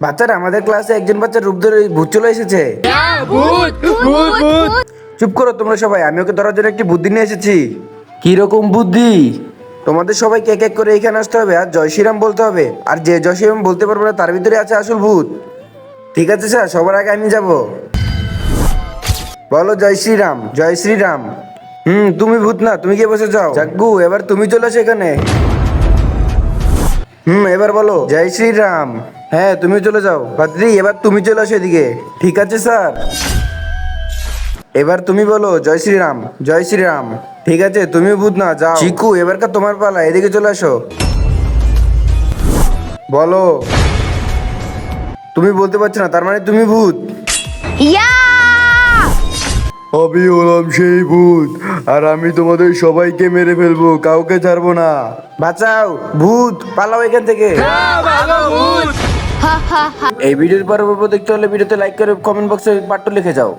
বাচ্চারা, আমাদের ক্লাসে একজন বাচ্চার রূপ ধরে ভূত চলে এসেছে। চুপ করো তোমরা সবাই, আমি ওকে ধরার জন্য একটি বুদ্ধি নিয়ে এসেছি। কি রকম বুদ্ধি? তোমাদের সবাইকে এক এক করে এখানে আসতে হবে আর জয় শ্রীরাম বলতে হবে, আর যে জয় শ্রীরাম বলতে পারবে না তার ভিতরে আছে আসল ভূত। ঠিক আছে স্যার, সবার আগে আমি যাব। বলো জয় শ্রীরাম, জয় শ্রীরাম। তুমি ভূত না, তুমি গিয়ে বসে যাও। জাগ্গু, এবার তুমি চলে আসো এখানে। এবার বলো জয় শ্রীরাম। হ্যাঁ, তুমি চলে যাও। বাদ্রি, এবার তুমি চলে আসো এদিকে। ঠিক আছে স্যার। এবার তুমি বলো জয় শ্রীরাম, জয় শ্রীরাম। ঠিক আছে, তুমি ভূত না, যাও। চিকু, এবারকার তোমার পালা, এদিকে চলে আসো। বলো। তুমি বলতে পারছো না, তার মানে তুমি ভূত। আমি হলাম সেই ভূত, আর আমি তোমাদের সবাইকে মেরে ফেলবো, কাউকে ছাড়বো না। বাঁচাও, ভূত পালাও এখান থেকে। এই ভিডিওর পরবর্তী দেখতে হলে ভিডিওতে লাইক করে কমেন্ট বক্সে পার্ট লিখে যাও।